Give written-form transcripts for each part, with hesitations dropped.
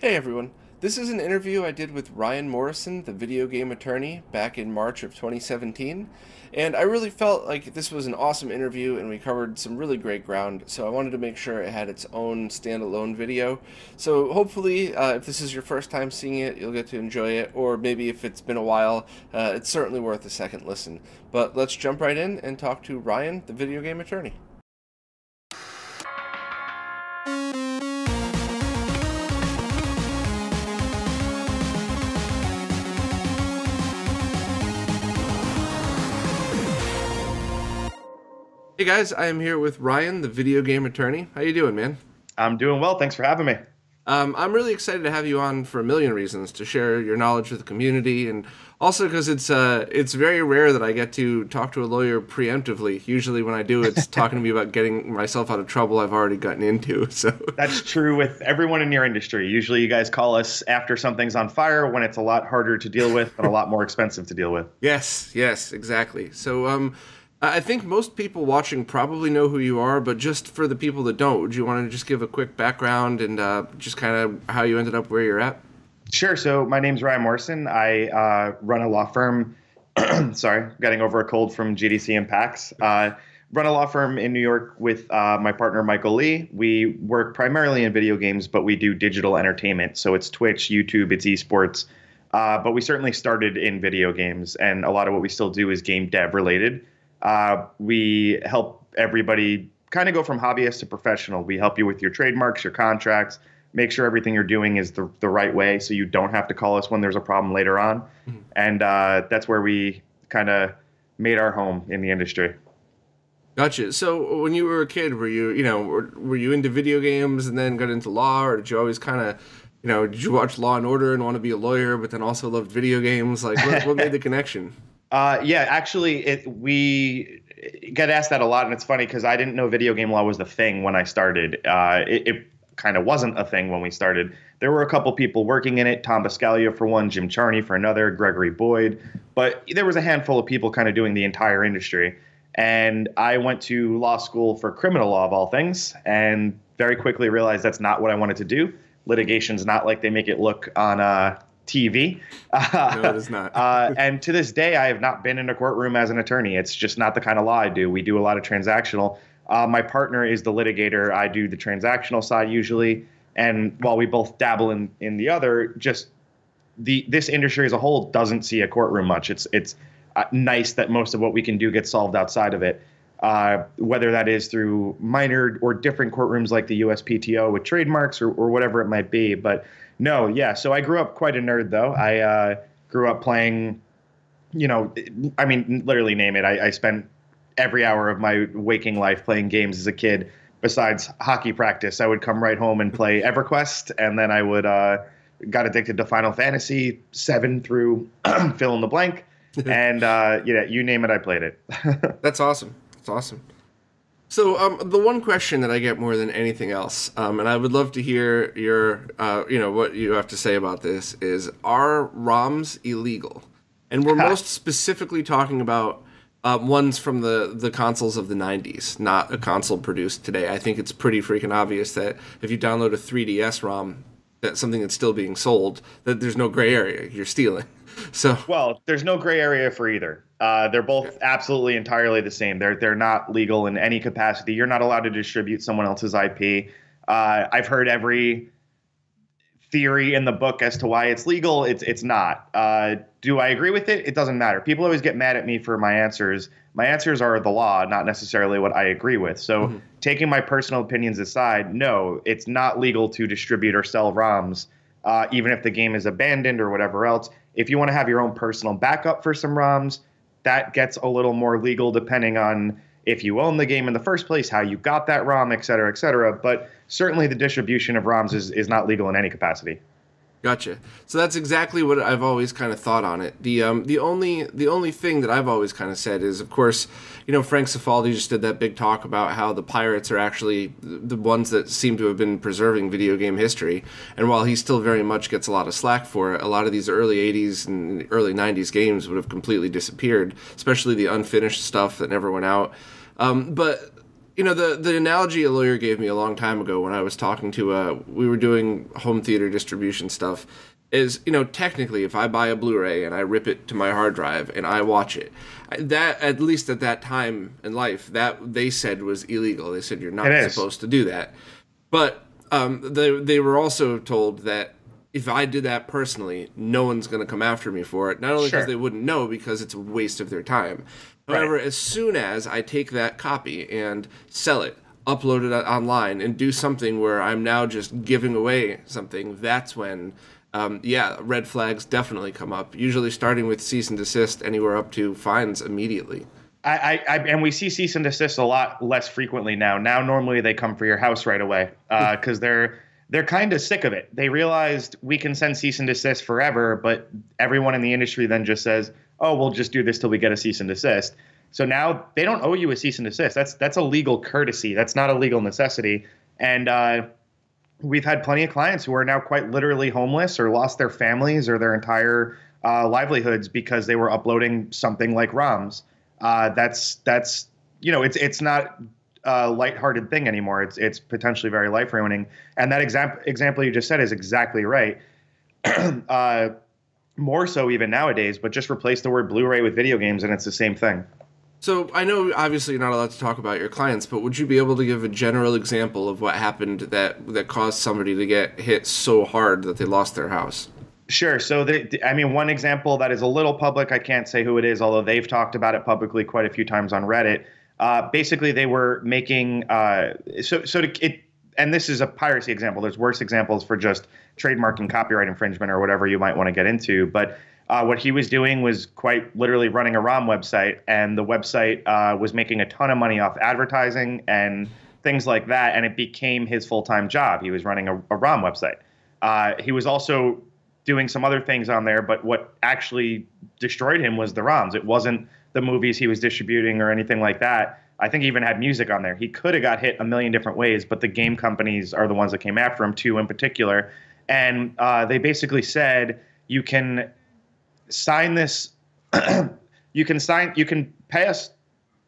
Hey everyone, this is an interview I did with Ryan Morrison, the video game attorney, back in March of 2017, and I really felt like this was an awesome interview and we covered some really great ground, so I wanted to make sure it had its own standalone video. So hopefully, if this is your first time seeing it, you'll get to enjoy it, or maybe if it's been a while, it's certainly worth a second listen. But let's jump right in and talk to Ryan, the video game attorney. Hey guys, I am here with Ryan, the video game attorney. How you doing, man? I'm doing well. Thanks for having me. I'm really excited to have you on for a million reasons, to share your knowledge with the community, and also because it's very rare that I get to talk to a lawyer preemptively. Usually when I do, it's talking to me about getting myself out of trouble I've already gotten into. So That's true with everyone in your industry. Usually you guys call us after something's on fire when it's a lot harder to deal with and a lot more expensive to deal with. Yes, exactly. So I think most people watching probably know who you are, but just for the people that don't, would you want to just give a quick background and just kind of how you ended up where you're at? Sure. So my name's Ryan Morrison. I run a law firm. Sorry, getting over a cold from GDC and PAX. Run a law firm in New York with my partner, Michael Lee. We work primarily in video games, but we do digital entertainment. So it's Twitch, YouTube, it's esports. But we certainly started in video games, and a lot of what we still do is game dev related. We help everybody kind of go from hobbyist to professional. We help you with your trademarks, your contracts, make sure everything you're doing is the right way so you don't have to call us when there's a problem later on. Mm-hmm. And that's where we kind of made our home in the industry. Gotcha. So when you were a kid, were you into video games and then got into law, or did you always kind of, did you watch Law and Order and want to be a lawyer, but then also loved video games? Like, what made the connection? Yeah, actually, we get asked that a lot, and it's funny because I didn't know video game law was the thing when I started. It kind of wasn't a thing when we started. There were a couple people working in it, Tom Biscaglia for one, Jim Charney for another, Gregory Boyd, but there was a handful of people kind of doing the entire industry. And I went to law school for criminal law of all things, and very quickly realized that's not what I wanted to do. Litigation's not like they make it look on TV. No, it is not. And to this day, I have not been in a courtroom as an attorney. It's just not the kind of law I do. We do a lot of transactional. My partner is the litigator. I do the transactional side usually. And while we both dabble in the other, just this industry as a whole doesn't see a courtroom much. It's nice that most of what we can do gets solved outside of it. Whether that is through minor or different courtrooms like the USPTO with trademarks or whatever it might be. But no, yeah. So I grew up quite a nerd, though. I grew up playing, literally name it. I spent every hour of my waking life playing games as a kid. Besides hockey practice, I would come right home and play EverQuest, and then I would got addicted to Final Fantasy 7 through fill in the blank, and you name it, I played it. That's awesome. That's awesome. So the one question that I get more than anything else, and I would love to hear your, what you have to say about this, is, are ROMs illegal? And we're most specifically talking about ones from the consoles of the 90s, not a console produced today. I think it's pretty freaking obvious that if you download a 3DS ROM, that's something that's still being sold, that there's no gray area. You're stealing. So well, there's no gray area for either. They're both absolutely entirely the same. They're not legal in any capacity. You're not allowed to distribute someone else's IP. I've heard every theory in the book as to why it's legal. It's not. Do I agree with it? It doesn't matter. People always get mad at me for my answers. My answers are the law, not necessarily what I agree with. So taking my personal opinions aside, no, it's not legal to distribute or sell ROMs, even if the game is abandoned or whatever else. If you want to have your own personal backup for some ROMs, that gets a little more legal depending on if you own the game in the first place, how you got that ROM, et cetera, et cetera. But certainly the distribution of ROMs is not legal in any capacity. Gotcha. So that's exactly what I've always kind of thought on it. The only thing that I've always kind of said is, of course, Frank Cifaldi just did that big talk about how the pirates are actually the ones that seem to have been preserving video game history. And while he still very much gets a lot of slack for it, a lot of these early 80s and early 90s games would have completely disappeared, especially the unfinished stuff that never went out. But the analogy a lawyer gave me a long time ago when I was talking to we were doing home theater distribution stuff is, technically if I buy a Blu-ray and I rip it to my hard drive and I watch it, that, at least at that time in life, that they said was illegal. They said you're not supposed to do that. But they were also told that if I did that personally, no one's going to come after me for it. Not only because they wouldn't know, because it's a waste of their time. However, as soon as I take that copy and sell it, upload it online, and do something where I'm now just giving away something, that's when, red flags definitely come up, usually starting with cease and desist, anywhere up to fines immediately. And we see cease and desist a lot less frequently now. Now, normally they come for your house right away because they're kind of sick of it. They realized we can send cease and desist forever, but everyone in the industry then just says, oh, we'll just do this till we get a cease and desist. So now they don't owe you a cease and desist. That's a legal courtesy. That's not a legal necessity. And we've had plenty of clients who are now quite literally homeless or lost their families or their entire livelihoods because they were uploading something like ROMs. It's not a lighthearted thing anymore. It's potentially very life ruining. And that example you just said is exactly right. More so even nowadays, but just replace the word Blu-ray with video games and it's the same thing. So I know obviously you're not allowed to talk about your clients, but would you be able to give a general example of what happened that caused somebody to get hit so hard that they lost their house? Sure. So, one example that is a little public, I can't say who it is, although they've talked about it publicly quite a few times on Reddit. Basically, they were making and this is a piracy example. There's worse examples for just trademark and copyright infringement or whatever you might want to get into. But what he was doing was quite literally running a ROM website, and the website was making a ton of money off advertising and things like that, and it became his full-time job. He was running a ROM website. He was also doing some other things on there, but what actually destroyed him was the ROMs. It wasn't the movies he was distributing or anything like that. I think he even had music on there. He could have got hit a million different ways, but the game companies are the ones that came after him, two in particular. And they basically said, you can sign this, you can pay us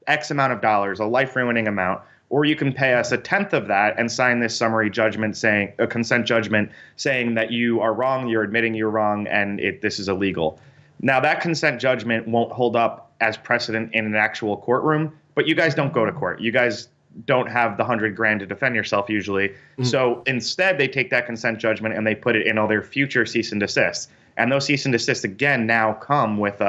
X amount of dollars, a life-ruining amount, or you can pay us a tenth of that and sign this summary judgment a consent judgment saying that you are wrong, you're admitting you're wrong, and this is illegal. Now, that consent judgment won't hold up as precedent in an actual courtroom, but you guys don't go to court. You guys don't have the $100,000 to defend yourself usually. Mm-hmm. So instead, they take that consent judgment and they put it in all their future cease and desists. And those cease and desists, again, now come with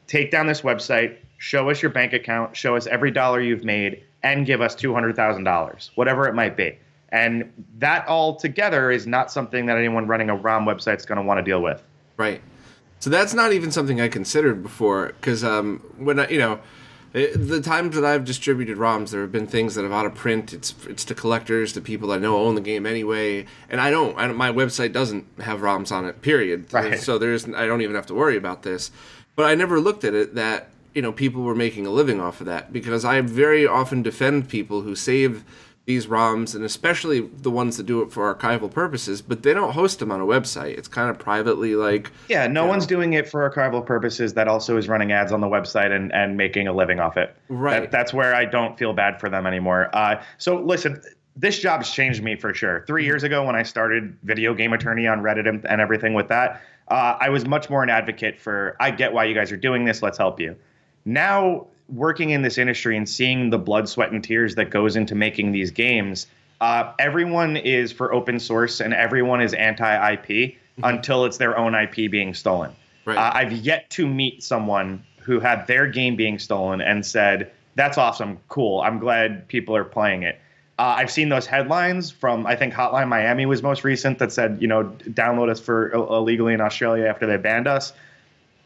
take down this website, show us your bank account, show us every dollar you've made, and give us $200,000, whatever it might be. And that all together is not something that anyone running a ROM website is going to want to deal with. Right. So that's not even something I considered before, because when the times that I've distributed ROMs, there have been things that have out of print. It's to collectors, to people that I know own the game anyway, and I don't. My website doesn't have ROMs on it. Period. Right. So I don't even have to worry about this. But I never looked at it that people were making a living off of that, because I very often defend people who save these ROMs, and especially the ones that do it for archival purposes, but they don't host them on a website. It's kind of privately no one's doing it for archival purposes that also is running ads on the website and making a living off it. Right. That's where I don't feel bad for them anymore. So listen, this job's changed me for sure. 3 years ago when I started video game attorney on Reddit and everything with that, I was much more an advocate for, I get why you guys are doing this, let's help you. Now, working in this industry and seeing the blood, sweat, and tears that goes into making these games, everyone is for open source and everyone is anti-IP until it's their own IP being stolen. Right. I've yet to meet someone who had their game being stolen and said, that's awesome, cool, I'm glad people are playing it. I've seen those headlines from, I think Hotline Miami was most recent, that said, download us for illegally in Australia after they banned us.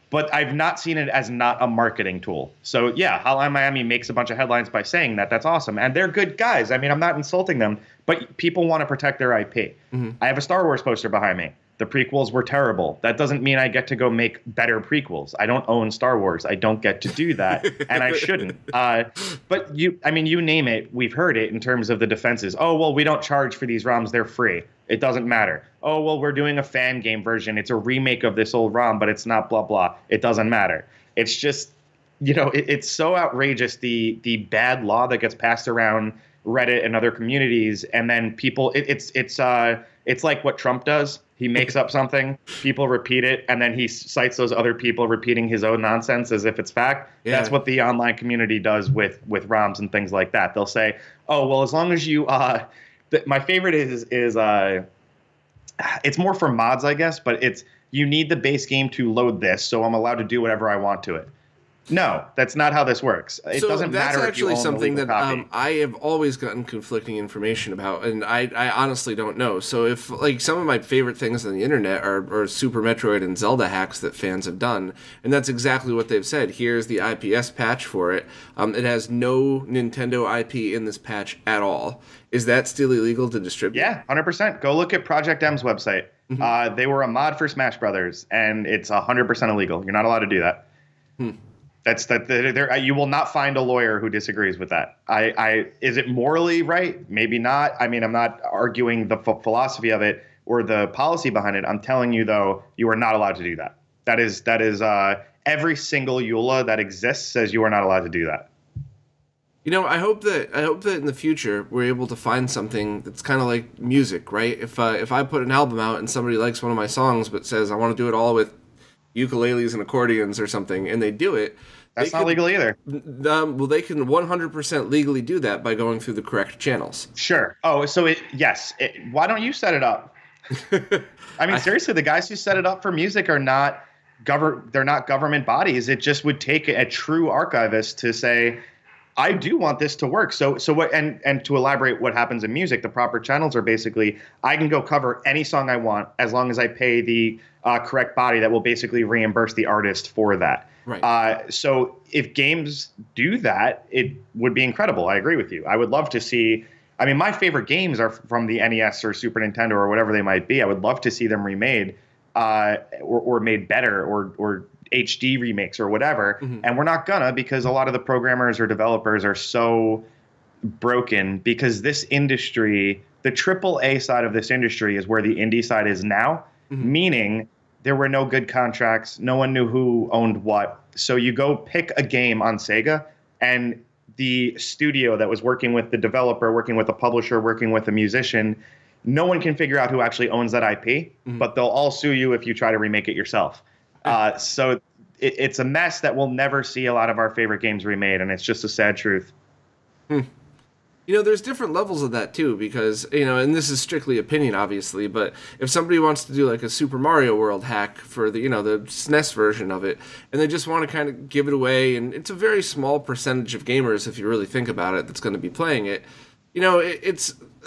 But I've not seen it as not a marketing tool. So, yeah, Hotline Miami makes a bunch of headlines by saying that. That's awesome. And they're good guys. I mean, I'm not insulting them, but people want to protect their IP. Mm-hmm. I have a Star Wars poster behind me. The prequels were terrible. That doesn't mean I get to go make better prequels. I don't own Star Wars. I don't get to do that, and I shouldn't. But you name it, we've heard it in terms of the defenses. Oh, well, we don't charge for these ROMs. They're free. It doesn't matter. Oh, well, we're doing a fan game version. It's a remake of this old ROM, but it's not blah, blah. It doesn't matter. It's just it's so outrageous, the bad law that gets passed around Reddit and other communities, and then people, it's like what Trump does. He makes up something, people repeat it, and then he cites those other people repeating his own nonsense as if it's fact. Yeah. That's what the online community does with ROMs and things like that. They'll say, "Oh, well, as long as you," my favorite is it's more for mods, I guess, but it's, you need the base game to load this, so I'm allowed to do whatever I want to it. No, that's not how this works. It doesn't matter if you own the legal copy. That's actually something that I have always gotten conflicting information about, and I honestly don't know. So if, like, some of my favorite things on the internet are Super Metroid and Zelda hacks that fans have done, and that's exactly what they've said. Here's the IPS patch for it. It has no Nintendo IP in this patch at all. Is that still illegal to distribute? Yeah, 100%. Go look at Project M's website. Mm-hmm. They were a mod for Smash Brothers, and it's 100% illegal. You're not allowed to do that. You will not find a lawyer who disagrees with that. Is it morally right? Maybe not. I mean, I'm not arguing the philosophy of it or the policy behind it. I'm telling you, though, you are not allowed to do that. That is every single EULA that exists says you are not allowed to do that. I hope that in the future we're able to find something that's kind of like music, right? If I put an album out and somebody likes one of my songs but says I want to do it all with ukuleles and accordions or something, and they do it. That's not legal either. Well, they can 100% legally do that by going through the correct channels. Sure. Oh, so yes. Why don't you set it up? I mean, seriously, the guys who set it up for music are not they're not government bodies. It just would take a true archivist to say, I do want this to work. So what? And to elaborate what happens in music, the proper channels are basically, I can go cover any song I want as long as I pay the correct body that will basically reimburse the artist for that. Right. So if games do that, it would be incredible. I agree with you. I would love to see. I mean, my favorite games are from the NES or Super Nintendo or whatever they might be. I would love to see them remade or made better or HD remakes or whatever. Mm-hmm. And we're not gonna, because a lot of the programmers or developers are so broken, because this industry, the AAA side of this industry is where the indie side is now, meaning there were no good contracts. No one knew who owned what. So you go pick a game on Sega, and the studio that was working with the developer, working with the publisher, working with the musician, no one can figure out who actually owns that IP, but they'll all sue you if you try to remake it yourself. So it's a mess that we'll never see a lot of our favorite games remade, and it's just a sad truth. There's different levels of that, too, because, and this is strictly opinion, obviously, but if somebody wants to do, like, a Super Mario World hack for the, the SNES version of it, and they just want to kind of give it away, and it's a very small percentage of gamers, if you really think about it, that's going to be playing it,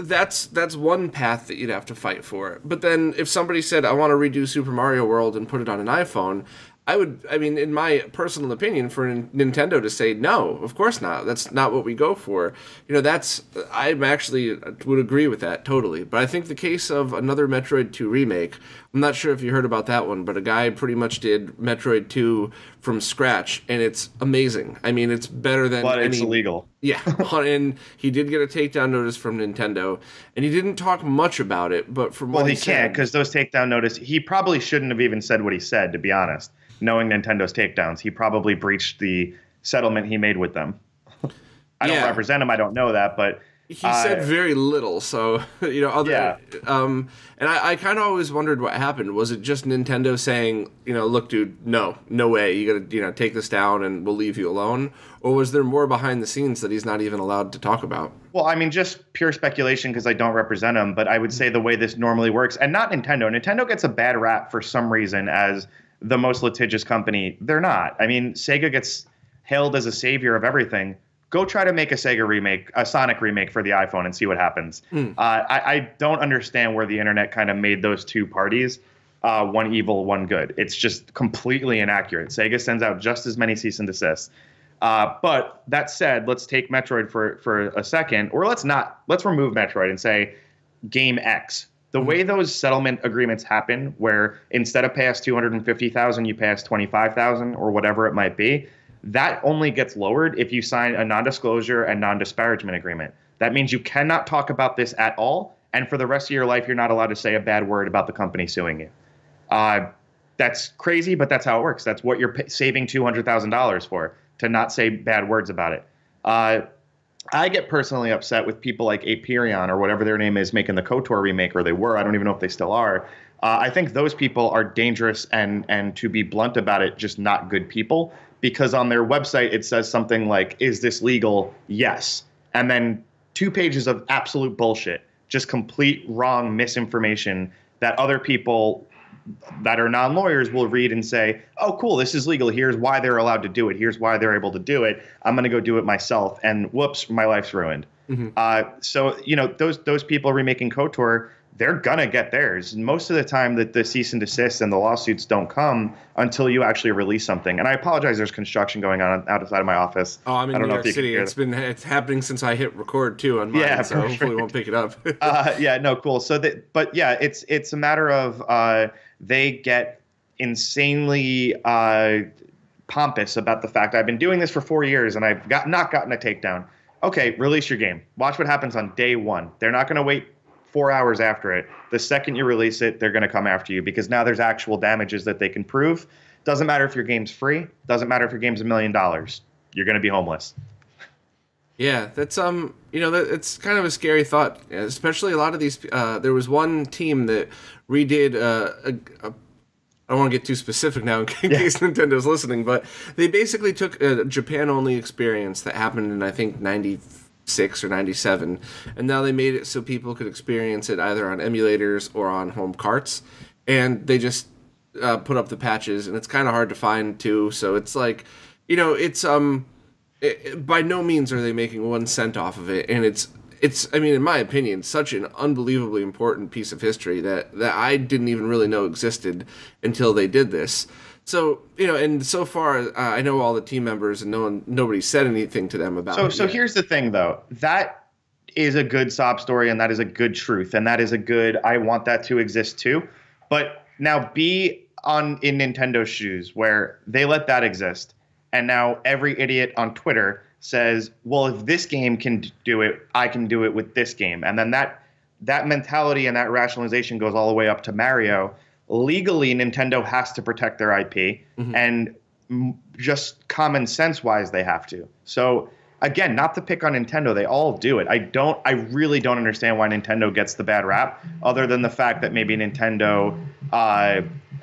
that's one path that you'd have to fight for. But then if somebody said, I want to redo Super Mario World and put it on an iPhone, in my personal opinion, for Nintendo to say, no, of course not. That's not what we go for. I actually would agree with that totally. But I think the case of another Metroid 2 remake, I'm not sure if you heard about that one, but a guy pretty much did Metroid 2 from scratch, and it's amazing. I mean, it's better than But it's illegal. Yeah, and he did get a takedown notice from Nintendo, and he didn't talk much about it, but from what he said... Well, he can't, because those takedown notices... He probably shouldn't have even said what he said, to be honest. Knowing Nintendo's takedowns, he probably breached the settlement he made with them. I don't represent him. I don't know that, but he said very little. So and I kind of always wondered what happened. Was it just Nintendo saying, look, dude, no way, you gotta take this down, and we'll leave you alone, or was there more behind the scenes that he's not even allowed to talk about? Well, I mean, just pure speculation, because I don't represent him, but I would say the way this normally works, and not Nintendo. Nintendo gets a bad rap for some reason as the most litigious company. They're not. I mean, Sega gets hailed as a savior of everything. Go try to make a Sonic remake for the iPhone and see what happens. I don't understand where the internet kind of made those two parties, one evil, one good. It's just completely inaccurate. Sega sends out just as many cease and desists. But that said, let's take Metroid for a second, or let's remove Metroid and say game X. The way those settlement agreements happen, where instead of pay us $250,000, you pay us $25,000 or whatever it might be, that only gets lowered if you sign a non-disclosure and non-disparagement agreement. That means you cannot talk about this at all, and for the rest of your life, you're not allowed to say a bad word about the company suing you. That's crazy, but that's how it works. That's what you're saving $200,000 for. to not say bad words about it. I get personally upset with people like Aperion or whatever their name is making the KOTOR remake, or they were. I don't even know if they still are. I think those people are dangerous and to be blunt about it, just not good people, because on their website it says something like, is this legal? Yes. And then 2 pages of absolute bullshit, just complete wrong misinformation that other people that are non-lawyers will read and say, oh, cool, this is legal. Here's why they're allowed to do it. Here's why they're able to do it. I'm going to go do it myself. And whoops, my life's ruined. So, those people remaking KOTOR, they're going to get theirs. Most of the time that the cease and desist and the lawsuits don't come until you actually release something. And I apologize, there's construction going on outside of my office. Oh, I'm in New York City. It's happening since I hit record too on mine, so hopefully we won't pick it up. Cool. So it's a matter of they get insanely pompous about the fact I've been doing this for 4 years and I've not gotten a takedown. Okay, release your game. Watch what happens on day 1. They're not going to wait 4 hours after it. The second you release it, they're going to come after you because now there's actual damages that they can prove. Doesn't matter if your game's free. Doesn't matter if your game's $1 million. You're going to be homeless. Yeah, that's it's kind of a scary thought, especially a lot of these. There was one team that redid I don't want to get too specific now in case Nintendo's listening, but they basically took a Japan-only experience that happened in, I think, 96 or 97, and now they made it so people could experience it either on emulators or on home carts, and they just put up the patches, and it's kind of hard to find, too, so it's like, it's by no means are they making 1 cent off of it, and it's I mean, in my opinion, such an unbelievably important piece of history that I didn't even really know existed until they did this. So, and so far, I know all the team members and nobody said anything to them about it. So here's the thing, though. That is a good sob story, and that is a good truth, and that is a good, I want that to exist too. But now be in Nintendo's shoes where they let that exist, and now every idiot on Twitter says, well, if this game can do it, I can do it with this game. And then that mentality and that rationalization goes all the way up to Mario. Legally, Nintendo has to protect their IP, and just common sense wise, they have to. So again, not to pick on Nintendo, they all do it. I really don't understand why Nintendo gets the bad rap, other than the fact that maybe Nintendo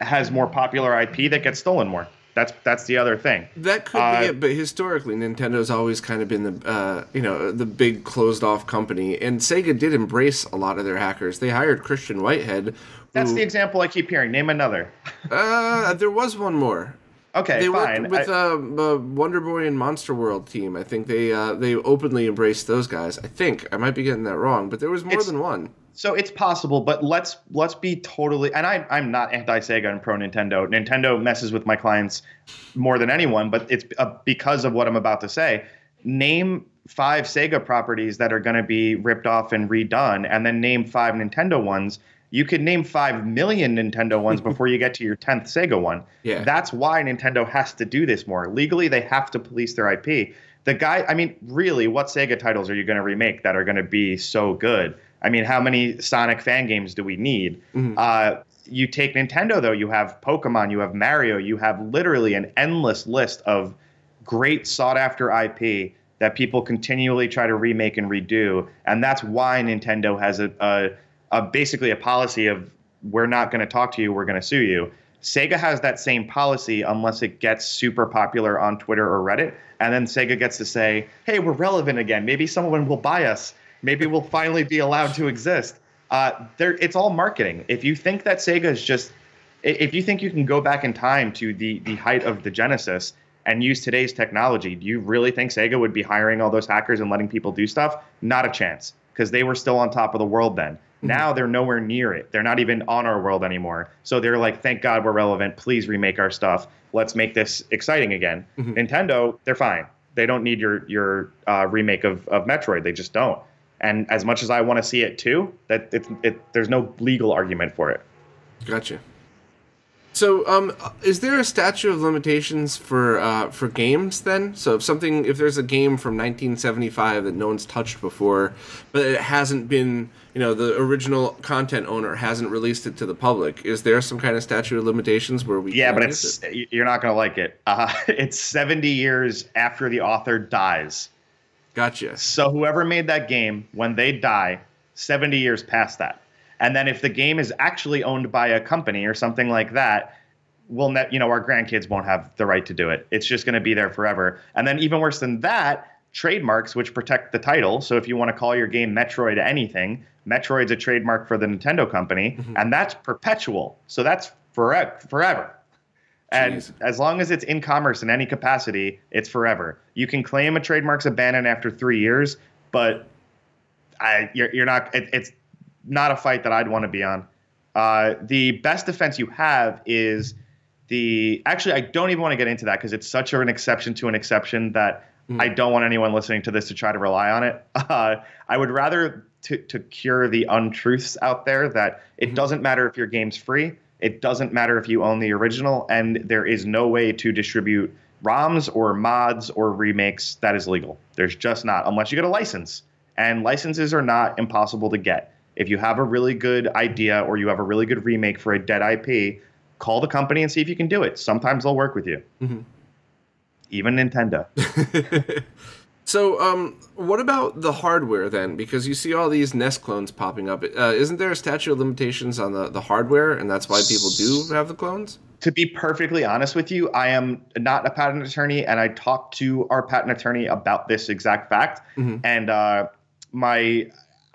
has more popular IP that gets stolen more. That's the other thing. That could be it, but historically, Nintendo's always kind of been the big closed off company, and Sega did embrace a lot of their hackers. They hired Christian Whitehead. That's the example I keep hearing. Name another. There was one more. Okay, they fine. Worked with Wonder Boy and Monster World team. I think they openly embraced those guys. I think I might be getting that wrong, but there was more than one. So it's possible, but let's be totally. And I'm not anti-Sega and pro-Nintendo. Nintendo messes with my clients more than anyone, but it's because of what I'm about to say. Name 5 Sega properties that are going to be ripped off and redone, and then name 5 Nintendo ones. You could name 5 million Nintendo ones before you get to your 10th Sega one. Yeah. That's why Nintendo has to do this more. Legally, they have to police their IP. Really, what Sega titles are you going to remake that are going to be so good? I mean, how many Sonic fan games do we need? You take Nintendo, though, you have Pokemon, you have Mario, you have literally an endless list of great sought-after IP that people continually try to remake and redo. And that's why Nintendo has basically a policy of, we're not going to talk to you, we're going to sue you. Sega has that same policy unless it gets super popular on Twitter or Reddit. And then Sega gets to say, hey, we're relevant again. Maybe someone will buy us. Maybe we'll finally be allowed to exist. It's all marketing. If you think that Sega is just, if you think you can go back in time to the height of the Genesis and use today's technology, do you really think Sega would be hiring all those hackers and letting people do stuff? Not a chance, because they were still on top of the world then. Now they're nowhere near it. They're not even on our world anymore. So they're like, thank God we're relevant. Please remake our stuff. Let's make this exciting again. Nintendo, they're fine. They don't need your remake of Metroid. They just don't. And as much as I want to see it too, there's no legal argument for it. Gotcha. So, is there a statute of limitations for games then? So, if there's a game from 1975 that no one's touched before, but it hasn't been, the original content owner hasn't released it to the public, is there some kind of statute of limitations where we? Yeah, but you're not going to like it. It's 70 years after the author dies. Gotcha. So whoever made that game, when they die, 70 years past that. And then if the game is actually owned by a company or something like that, our grandkids won't have the right to do it. It's just going to be there forever. And then even worse than that, trademarks, which protect the title. So if you want to call your game Metroid anything, Metroid's a trademark for the Nintendo company, and that's perpetual. So that's forever. And as long as it's in commerce in any capacity, it's forever. You can claim a trademark's abandoned after 3 years, but you're not. It's not a fight that I'd want to be on. The best defense you have is actually, I don't even want to get into that because it's such an exception to an exception that I don't want anyone listening to this to try to rely on it. I would rather to cure the untruths out there that it doesn't matter if your game's free. It doesn't matter if you own the original, and there is no way to distribute ROMs or mods or remakes that is legal. There's just not, unless you get a license. And licenses are not impossible to get. If you have a really good idea or you have a really good remake for a dead IP, call the company and see if you can do it. Sometimes they'll work with you. Even Nintendo. So, what about the hardware then? Because you see all these NES clones popping up. Isn't there a statute of limitations on the hardware, and that's why people do have the clones? To be perfectly honest with you, I am not a patent attorney, and I talked to our patent attorney about this exact fact. And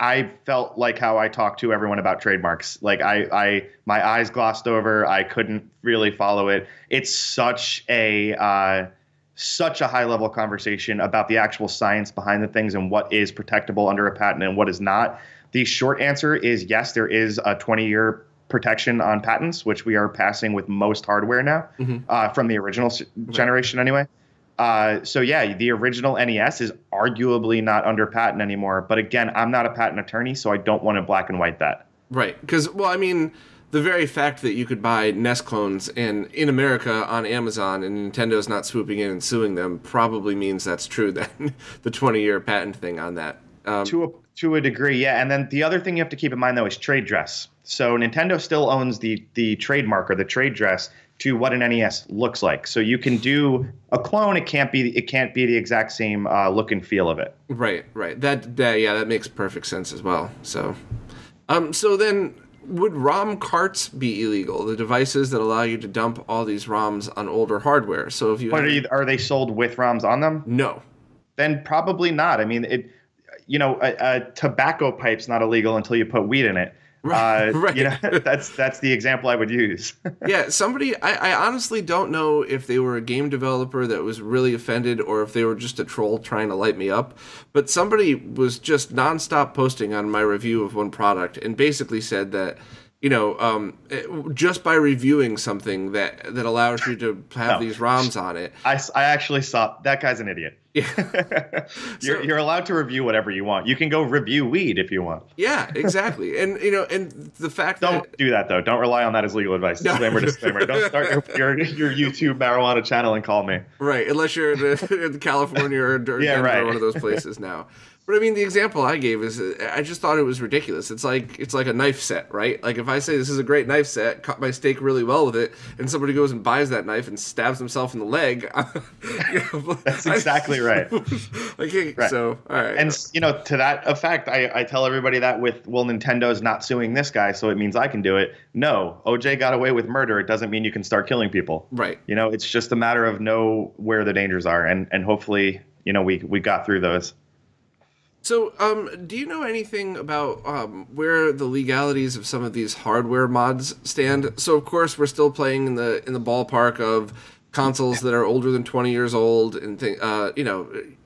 I felt like how I talk to everyone about trademarks. Like my eyes glossed over. I couldn't really follow it. It's such a high level conversation about the actual science behind the things and what is protectable under a patent and what is not. The short answer is yes, there is a 20-year protection on patents, which we are passing with most hardware now, from the original generation anyway. So yeah, the original NES is arguably not under patent anymore. But again, I'm not a patent attorney, so I don't want to black and white that. Right. Because, the very fact that you could buy NES clones in America on Amazon and Nintendo's not swooping in and suing them probably means that's true then, the 20-year patent thing on that. To a degree, yeah. And then the other thing you have to keep in mind, though, is trade dress. So Nintendo still owns the trademark or the trade dress to what an NES looks like. So you can do a clone. It can't be the exact same look and feel of it. Right. That makes perfect sense as well. So, so then would ROM carts be illegal? The devices that allow you to dump all these ROMs on older hardware. So if you are they sold with ROMs on them? No. Then probably not. I mean, a tobacco pipe's not illegal until you put weed in it. Right. That's the example I would use. Yeah, I honestly don't know if they were a game developer that was really offended or if they were just a troll trying to light me up. But somebody was just nonstop posting on my review of one product and basically said that, just by reviewing something that allows you to have these ROMs on it. I actually saw that guy's an idiot. Yeah. You're allowed to review whatever you want. You can go review weed if you want. Yeah, exactly. And and the fact don't do that though. Don't rely on that as legal advice. Disclaimer. Don't start your YouTube marijuana channel and call me. Right, unless you're in California or Denver or one of those places now. But the example I gave is I just thought it was ridiculous. It's like a knife set, right? Like if I say this is a great knife set, cut my steak really well with it, and somebody goes and buys that knife and stabs himself in the leg. That's exactly right. Right. So, all right. And to that effect, I tell everybody that Nintendo's not suing this guy, so it means I can do it. No, OJ got away with murder. It doesn't mean you can start killing people. Right. It's just a matter of know where the dangers are, and hopefully, we got through those. So, do you know anything about where the legalities of some of these hardware mods stand? So, of course, we're still playing in the ballpark of consoles that are older than 20 years old and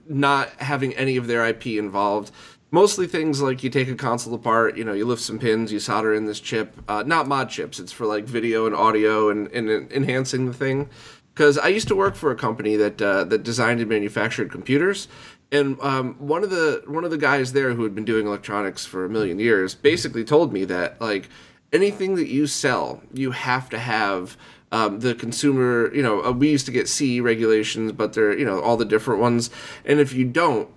not having any of their IP involved. Mostly things like you take a console apart, you lift some pins, you solder in this chip. Not mod chips. It's for like video and audio and enhancing the thing. Because I used to work for a company that designed and manufactured computers. And one of the guys there who had been doing electronics for a million years basically told me that anything that you sell, you have to have the consumer, we used to get CE regulations, but they're, all the different ones. And if you don't,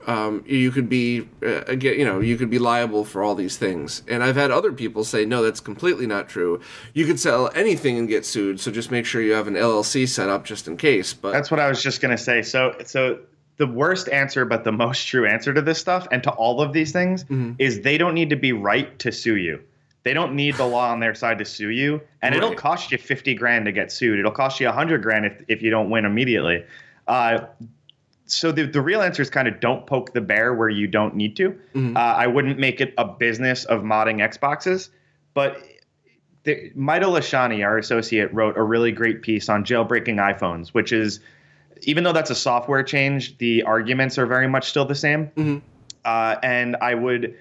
you could be, you could be liable for all these things. And I've had other people say, no, that's completely not true. You could sell anything and get sued. So just make sure you have an LLC set up just in case. But that's what I was just going to say. So the worst answer, but the most true answer to this stuff and to all of these things is they don't need to be right to sue you. They don't need the law on their side to sue you, and it'll cost you $50,000 to get sued. It'll cost you $100,000 if you don't win immediately. So the real answer is kind of don't poke the bear where you don't need to. I wouldn't make it a business of modding Xboxes, but Maida Lashani, our associate, wrote a really great piece on jailbreaking iPhones, which is, even though that's a software change, the arguments are very much still the same. And I would.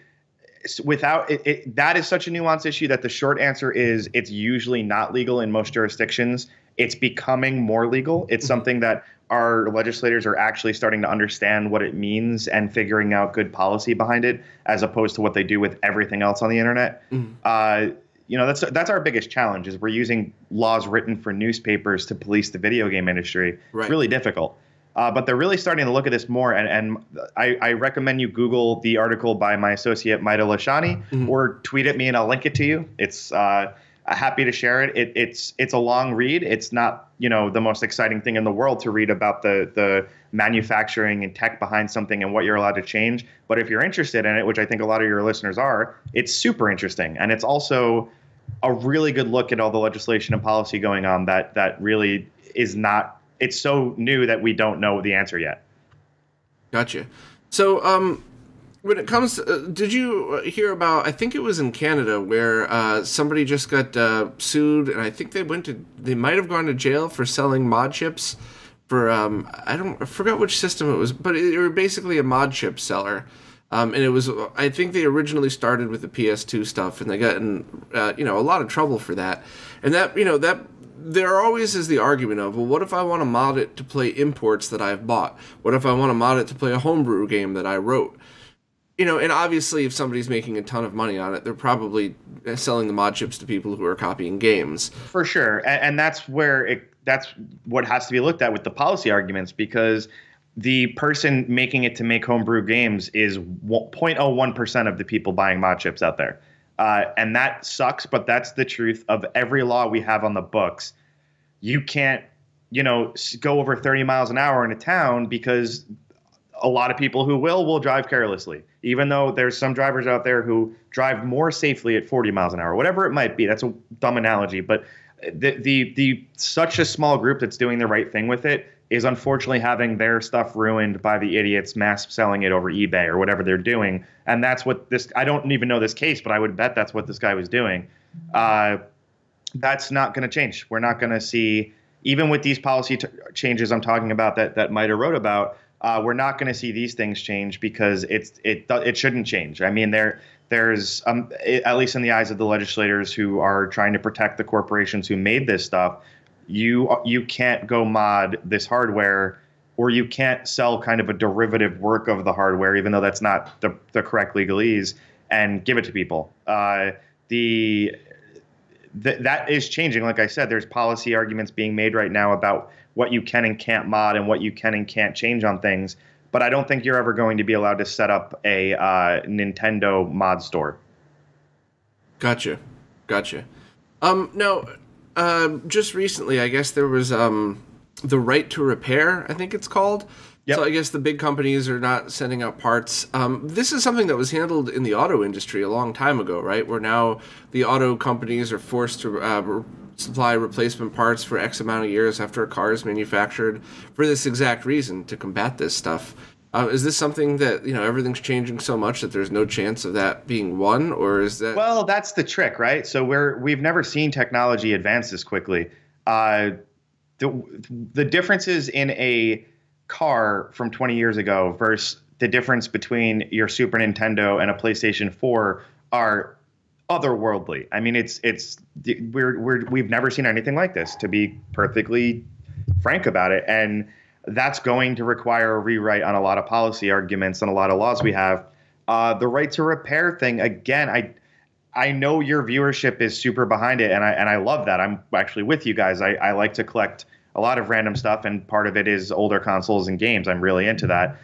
Without it, that is such a nuanced issue that the short answer is it's usually not legal in most jurisdictions. It's becoming more legal. It's something that our legislators are actually starting to understand what it means and figuring out good policy behind it, as opposed to what they do with everything else on the internet. That's our biggest challenge, is we're using laws written for newspapers to police the video game industry. It's really difficult. But they're really starting to look at this more, and I recommend you Google the article by my associate Maida Lashani, or tweet at me and I'll link it to you. It's happy to share it. It's a long read. It's not the most exciting thing in the world to read about the manufacturing and tech behind something and what you're allowed to change. But if you're interested in it, which I think a lot of your listeners are, it's super interesting, and it's also a really good look at all the legislation and policy going on that really is not. It's so new that we don't know the answer yet. Gotcha. So, when it comes to, did you hear about, I think it was in Canada, where somebody just got sued, and I think they might have gone to jail for selling mod chips for, I forgot which system it was, but they were basically a mod chip seller. And it was, I think they originally started with the PS2 stuff, and they got in, a lot of trouble for that. And that there always is the argument of, well, what if I want to mod it to play imports that I've bought? What if I want to mod it to play a homebrew game that I wrote? And obviously if somebody's making a ton of money on it, they're probably selling the mod chips to people who are copying games. For sure. And that's that's what has to be looked at with the policy arguments, because the person making it to make homebrew games is 0.01% of the people buying mod chips out there. And that sucks, but that's the truth of every law we have on the books. You can't, go over 30 miles an hour in a town, because a lot of people who will drive carelessly, even though there's some drivers out there who drive more safely at 40 miles an hour, whatever it might be. That's a dumb analogy, but the such a small group that's doing the right thing with it is unfortunately having their stuff ruined by the idiots mass selling it over eBay or whatever they're doing. And that's what I don't even know this case, but I would bet that's what this guy was doing. That's not going to change. We're not going to see, even with these policy changes I'm talking about that Maida wrote about, we're not going to see these things change, because it shouldn't change. I mean, there's at least in the eyes of the legislators who are trying to protect the corporations who made this stuff, you can't go mod this hardware, or you can't sell kind of a derivative work of the hardware, even though that's not the correct legalese, and give it to people. That is changing. Like I said, there's policy arguments being made right now about what you can and can't mod and what you can and can't change on things. But I don't think you're ever going to be allowed to set up a Nintendo mod store. Gotcha. Now, just recently, I guess there was the right to repair, I think it's called. Yep. So I guess the big companies are not sending out parts. This is something that was handled in the auto industry a long time ago, right? Where now the auto companies are forced to supply replacement parts for X amount of years after a car is manufactured, for this exact reason, to combat this stuff. Is this something that, everything's changing so much that there's no chance of that being won, or is that? Well, that's the trick, right? So we've never seen technology advance this quickly. The differences in a car from 20 years ago versus the difference between your Super Nintendo and a PlayStation 4 are otherworldly. I mean, we've never seen anything like this, to be perfectly frank about it. And that's going to require a rewrite on a lot of policy arguments and a lot of laws we have. The right to repair thing, again, I know your viewership is super behind it, and I love that. I'm actually with you guys. I like to collect a lot of random stuff, and part of it is older consoles and games. I'm really into that.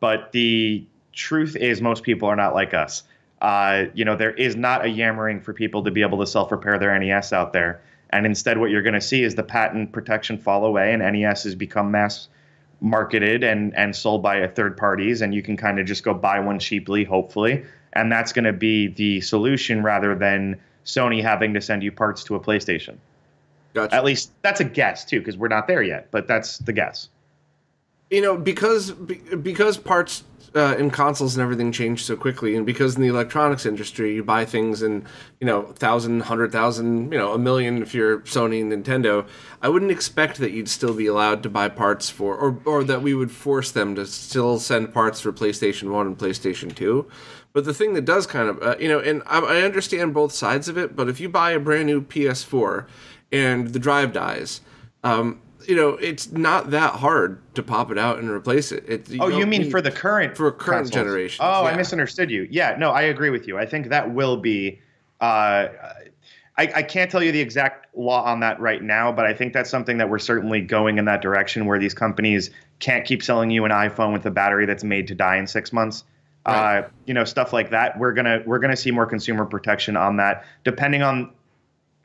But the truth is, most people are not like us. There is not a yammering for people to be able to self-repair their NES out there. And instead, what you're going to see is the patent protection fall away, and NES has become mass marketed and sold by third parties, and you can kind of just go buy one cheaply, hopefully. And that's going to be the solution rather than Sony having to send you parts to a PlayStation. Gotcha. At least that's a guess, too, because we're not there yet, but that's the guess. Because parts in consoles and everything change so quickly, and because in the electronics industry you buy things in 1,000, 100,000, a million if you're Sony and Nintendo, I wouldn't expect that you'd still be allowed to buy parts for, or that we would force them to still send parts for PlayStation 1 and PlayStation 2. But the thing that does kind of, and I understand both sides of it, but if you buy a brand new PS4 and the drive dies, it's not that hard to pop it out and replace it. You mean for the current generation? Oh, yeah. I misunderstood you. Yeah, no, I agree with you. I think that will be. I can't tell you the exact law on that right now, but I think that's something that we're certainly going in that direction, where these companies can't keep selling you an iPhone with a battery that's made to die in 6 months. Right. Stuff like that. We're gonna see more consumer protection on that, depending on.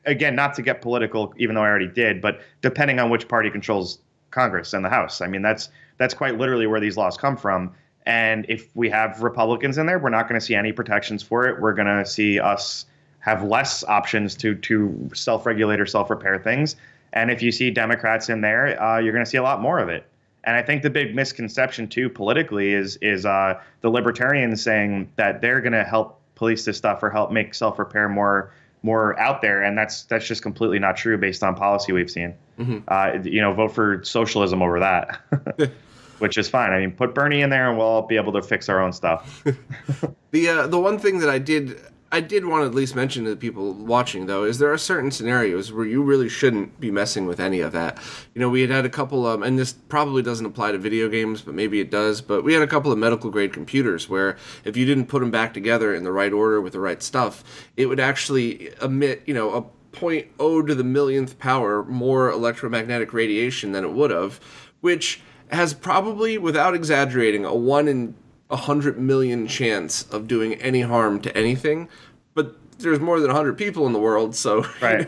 Again, not to get political, even though I already did, but depending on which party controls Congress and the House. I mean, that's quite literally where these laws come from. And if we have Republicans in there, we're not going to see any protections for it. We're going to see us have less options to self-regulate or self-repair things. And if you see Democrats in there, you're going to see a lot more of it. And I think the big misconception, too, politically is the libertarians saying that they're going to help police this stuff or help make self-repair more out there, and that's just completely not true based on policy we've seen. Mm-hmm. Vote for socialism over that, which is fine. I mean, put Bernie in there, and we'll all be able to fix our own stuff. The one thing that I did want to at least mention to the people watching, though, is there are certain scenarios where you really shouldn't be messing with any of that. We had a couple of, and this probably doesn't apply to video games, but maybe it does, but we had a couple of medical grade computers where if you didn't put them back together in the right order with the right stuff, it would actually emit, a 0.0 to the millionth power more electromagnetic radiation than it would have, which has probably, without exaggerating, a 1 in 100 million chance of doing any harm to anything, but there's more than 100 people in the world, so right.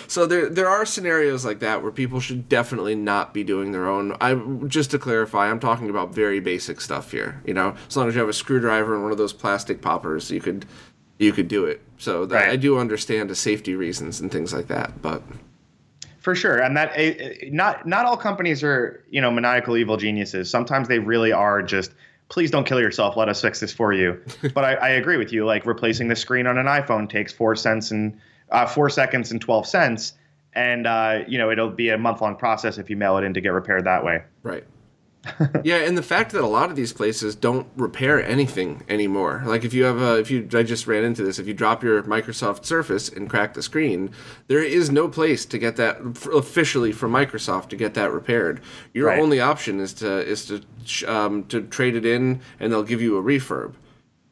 So there are scenarios like that where people should definitely not be doing their own. Just to clarify, I'm talking about very basic stuff here. As long as you have a screwdriver and one of those plastic poppers, you could do it. So right. I do understand the safety reasons and things like that, but. For sure, and that not all companies are maniacal evil geniuses. Sometimes they really are just. Please don't kill yourself. Let us fix this for you. But I agree with you. Like replacing the screen on an iPhone takes 4 seconds and 12 cents, and it'll be a month-long process if you mail it in to get repaired that way. Right. Yeah, and the fact that a lot of these places don't repair anything anymore. Like I just ran into this. If you drop your Microsoft Surface and crack the screen, there is no place to get that officially from Microsoft to get that repaired. Your right. only option is to trade it in, and they'll give you a refurb.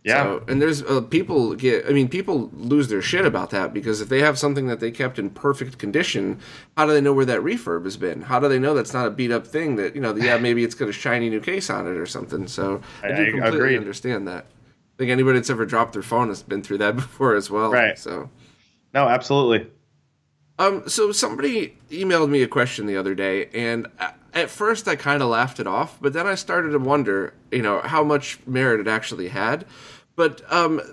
Yeah. So, and there's people lose their shit about that, because if they have something that they kept in perfect condition, how do they know where that refurb has been? How do they know that's not a beat up thing that, maybe it's got a shiny new case on it or something? So I do completely understand that. I think anybody that's ever dropped their phone has been through that before as well. Right. So. No, absolutely. So somebody emailed me a question the other day, and at first I kind of laughed it off, but then I started to wonder, how much merit it actually had. But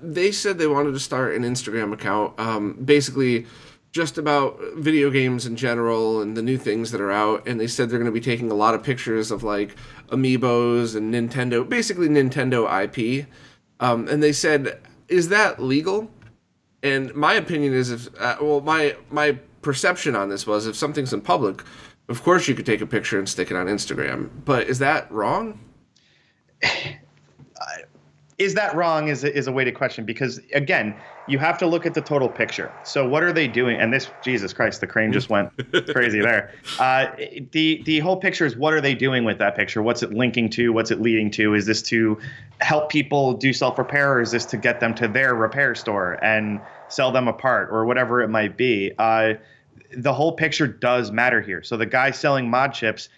they said they wanted to start an Instagram account, basically just about video games in general and the new things that are out. And they said they're going to be taking a lot of pictures of like amiibos and Nintendo, basically Nintendo IP. And they said, is that legal? And my opinion is, my perception on this was, if something's in public, of course you could take a picture and stick it on Instagram. But is that wrong? is that wrong is a weighted question, because again, you have to look at the total picture. So what are they doing? And this, Jesus Christ, the crane just went crazy there. The whole picture is, what are they doing with that picture? What's it linking to? What's it leading to? Is this to help people do self-repair, or is this to get them to their repair store and sell them a part, or whatever it might be? The whole picture does matter here. So the guy selling mod chips,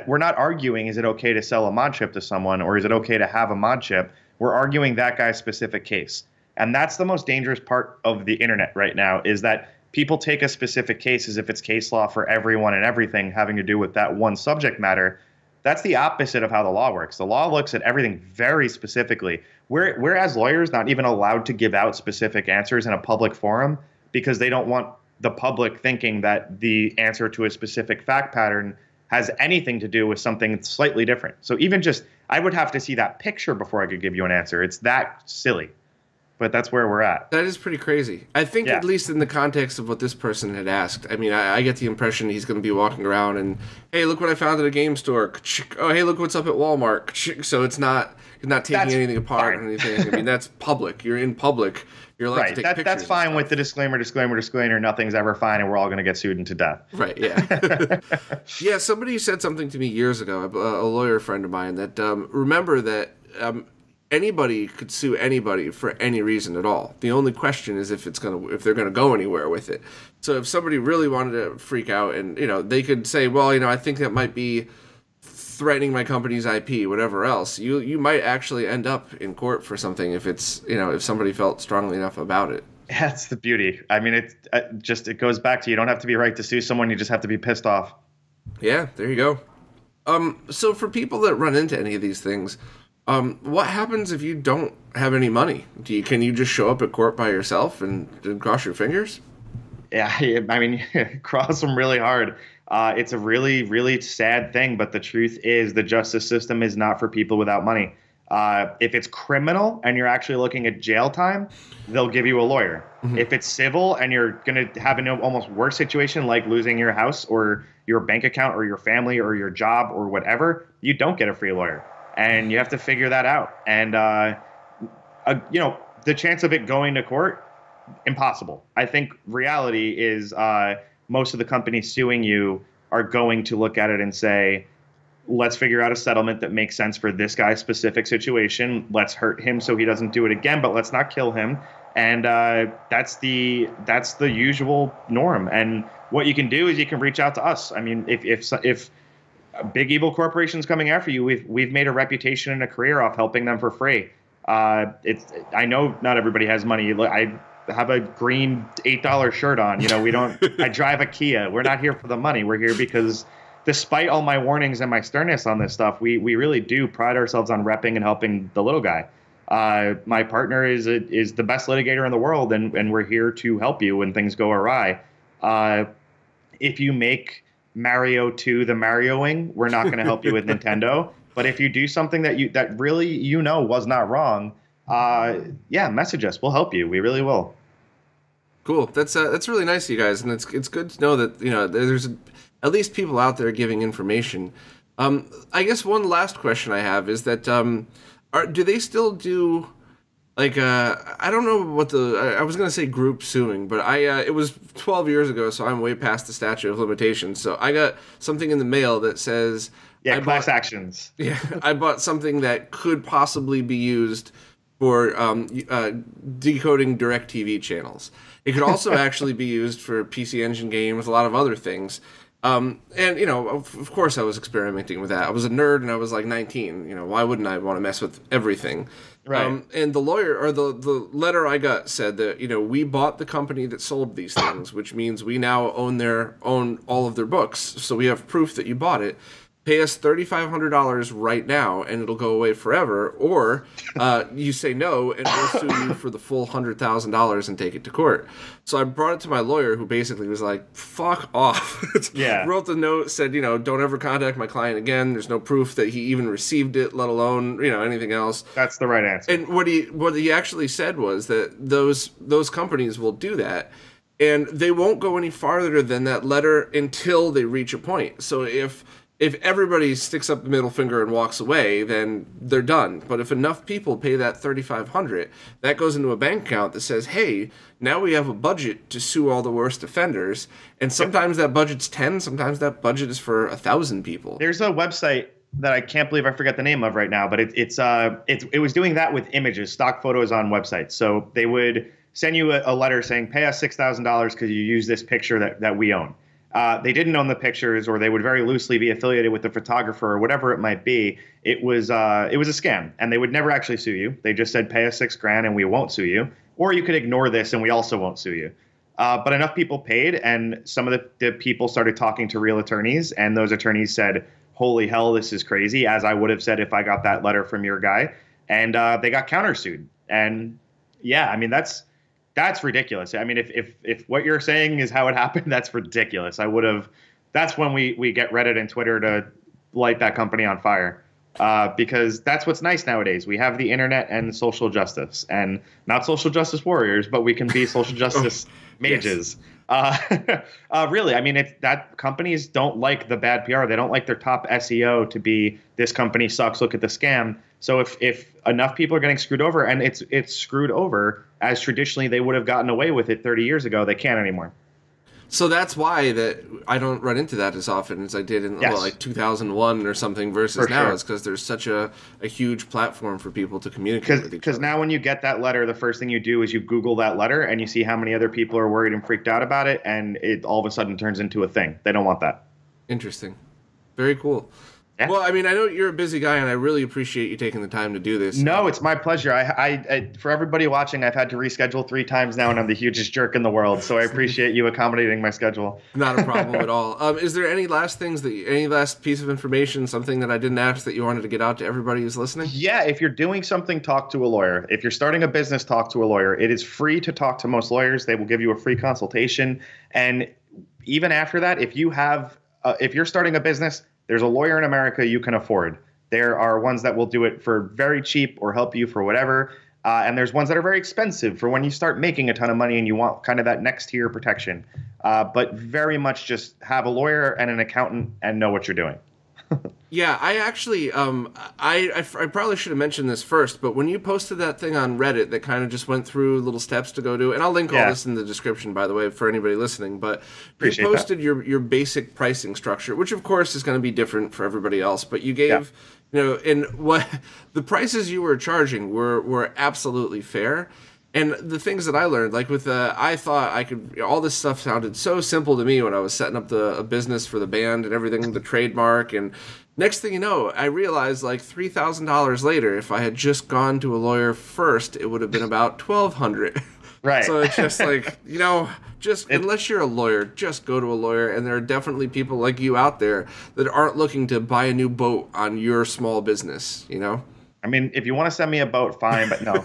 we're not arguing, is it okay to sell a mod chip to someone, or is it okay to have a mod chip? We're arguing that guy's specific case. And that's the most dangerous part of the internet right now, is that people take a specific case as if it's case law for everyone and everything having to do with that one subject matter. That's the opposite of how the law works. The law looks at everything very specifically. We're as lawyers not even allowed to give out specific answers in a public forum, because they don't want the public thinking that the answer to a specific fact pattern has anything to do with something slightly different. So even just, I would have to see that picture before I could give you an answer. It's that silly. But that's where we're at. That is pretty crazy. I think, at least in the context of what this person had asked, I mean, I get the impression he's going to be walking around and, hey, look what I found at a game store. Oh, hey, look what's up at Walmart. So it's not, you're not taking anything apart or anything. I mean, that's public. You're in public. You're allowed to take pictures. That's fine with the disclaimer, nothing's ever fine, and we're all going to get sued into death. Right, yeah. Yeah, somebody said something to me years ago, a lawyer friend of mine, that remember that anybody could sue anybody for any reason at all. The only question is if they're gonna go anywhere with it. So if somebody really wanted to freak out, and they could say, well, I think that might be threatening my company's IP, whatever else, you might actually end up in court for something if it's if somebody felt strongly enough about it. That's the beauty. I mean, it goes back to, you don't have to be right to sue someone, you just have to be pissed off. Yeah, there you go. So for people that run into any of these things, what happens if you don't have any money? Can you just show up at court by yourself and cross your fingers? Yeah, I mean, cross them really hard. It's a really, really sad thing, but the truth is the justice system is not for people without money. If it's criminal and you're actually looking at jail time, they'll give you a lawyer. Mm-hmm. If it's civil and you're going to have an almost worse situation, like losing your house or your bank account or your family or your job or whatever, you don't get a free lawyer. And you have to figure that out. And, the chance of it going to court, impossible. I think reality is most of the companies suing you are going to look at it and say, let's figure out a settlement that makes sense for this guy's specific situation. Let's hurt him so he doesn't do it again, but let's not kill him. And that's the usual norm. And what you can do is you can reach out to us. I mean, if big evil corporations coming after you, we've made a reputation and a career off helping them for free. I know not everybody has money. I have a green $8 shirt on. We don't. I drive a Kia. We're not here for the money. We're here because, despite all my warnings and my sternness on this stuff, we really do pride ourselves on repping and helping the little guy. My partner is the best litigator in the world, and we're here to help you when things go awry. If you make Mario 2 the Marioing, we're not going to help you with Nintendo. But if you do something that really was not wrong, message us. We'll help you. We really will. Cool. That's really nice of you guys, and it's good to know that there's at least people out there giving information. I guess one last question I have is that do they still do, like, I don't know what I was gonna say group suing, but it was 12 years ago, so I'm way past the statute of limitations. So I got something in the mail that says, class actions. Yeah, I bought something that could possibly be used for decoding DirecTV channels. It could also actually be used for PC Engine games, a lot of other things. And, of course I was experimenting with that. I was a nerd and I was like 19. Why wouldn't I want to mess with everything? Right. And the lawyer, or the letter I got said that, we bought the company that sold these things, which means we now own all of their books. So we have proof that you bought it. Pay us $3,500 right now, and it'll go away forever. Or you say no, and we'll sue you for the full $100,000 and take it to court. So I brought it to my lawyer, who basically was like, "Fuck off." Yeah. Wrote the note, said, "Don't ever contact my client again. There's no proof that he even received it, let alone anything else." That's the right answer. And what he actually said was that those companies will do that, and they won't go any farther than that letter until they reach a point. So if if everybody sticks up the middle finger and walks away, then they're done. But if enough people pay that $3,500, that goes into a bank account that says, hey, now we have a budget to sue all the worst offenders. And sometimes that budget's 10, sometimes that budget is for 1,000 people. There's a website that I can't believe I forget the name of right now, but it was doing that with images, stock photos on websites. So they would send you a letter saying, pay us $6,000 because you use this picture that we own. They didn't own the pictures, or they would very loosely be affiliated with the photographer or whatever it might be. It was a scam, and they would never actually sue you. They just said, pay us $6,000 and we won't sue you, or you could ignore this and we also won't sue you. But enough people paid, and some of the people started talking to real attorneys, and those attorneys said, holy hell, this is crazy, as I would have said if I got that letter from your guy. And they got countersued. And yeah, I mean, that's ridiculous. I mean, if what you're saying is how it happened, that's ridiculous. That's when we get Reddit and Twitter to light that company on fire. Because that's what's nice nowadays. We have the internet and social justice, and not social justice warriors, but we can be social justice mages. Really, I mean, that companies don't like the bad PR. They don't like their top SEO to be, this company sucks, look at the scam. So if enough people are getting screwed over, and it's screwed over as traditionally they would have gotten away with it 30 years ago, they can't anymore. So that's why that I don't run into that as often as I did in like 2001 or something versus now. Sure. It's because there's such a huge platform for people to communicate with each other. Because now when you get that letter, the first thing you do is you Google that letter and you see how many other people are worried and freaked out about it, and it all of a sudden turns into a thing. They don't want that. Interesting. Very cool. Yeah. Well, I mean, I know you're a busy guy, and I really appreciate you taking the time to do this. No, it's my pleasure. I for everybody watching, I've had to reschedule 3 times now, and I'm the hugest jerk in the world. So I appreciate you accommodating my schedule. Not a problem at all. Is there any last piece of information, something that I didn't ask that you wanted to get out to everybody who's listening? Yeah, if you're doing something, talk to a lawyer. If you're starting a business, talk to a lawyer. It is free to talk to most lawyers. They will give you a free consultation. And even after that, if you're starting a business, there's a lawyer in America you can afford. There are ones that will do it for very cheap or help you for whatever. And there's ones that are very expensive for when you start making a ton of money and you want kind of that next tier protection. But very much just have a lawyer and an accountant and know what you're doing. Yeah, I actually, I probably should have mentioned this first, but when you posted that thing on Reddit that kind of just went through little steps to go do, and I'll link all this in the description, by the way, for anybody listening, but you posted your basic pricing structure, which of course is going to be different for everybody else, but you gave, and what the prices you were charging were absolutely fair. And the things that I learned, like with I thought I could, all this stuff sounded so simple to me when I was setting up a business for the band and everything, the trademark. And next thing you know, I realized like $3,000 later, if I had just gone to a lawyer first, it would have been about $1,200. Right. So it's just like, unless you're a lawyer, just go to a lawyer. And there are definitely people like you out there that aren't looking to buy a new boat on your small business, I mean, if you want to send me a boat, fine, but no,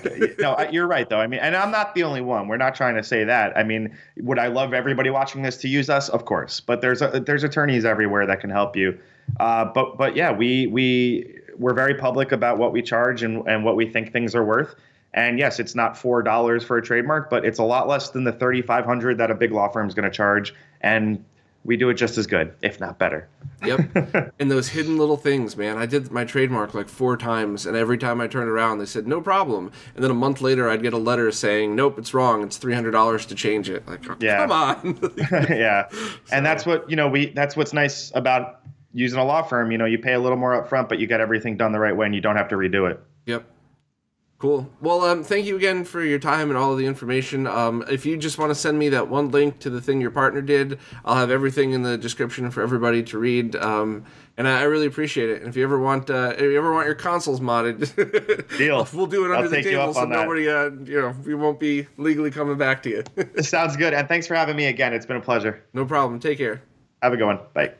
you're right though. I mean, and I'm not the only one. We're not trying to say that. I mean, would I love everybody watching this to use us? Of course, but there's attorneys everywhere that can help you. But yeah, we're very public about what we charge and what we think things are worth. And yes, it's not $4 for a trademark, but it's a lot less than the $3,500 that a big law firm is going to charge. And we do it just as good, if not better. Yep. And those hidden little things, man. I did my trademark like 4 times, and every time I turned around, they said, no problem. And then a month later, I'd get a letter saying, nope, it's wrong. It's $300 to change it. Like, come on. Yeah. And that's what, that's what's nice about using a law firm. You pay a little more up front, but you get everything done the right way, and you don't have to redo it. Yep. Cool. Well, thank you again for your time and all of the information. If you just want to send me that one link to the thing your partner did, I'll have everything in the description for everybody to read. And I really appreciate it. And if you ever want your consoles modded, deal. We'll do it under the table, so nobody, we won't be legally coming back to you. Sounds good. And thanks for having me again. It's been a pleasure. No problem. Take care. Have a good one. Bye.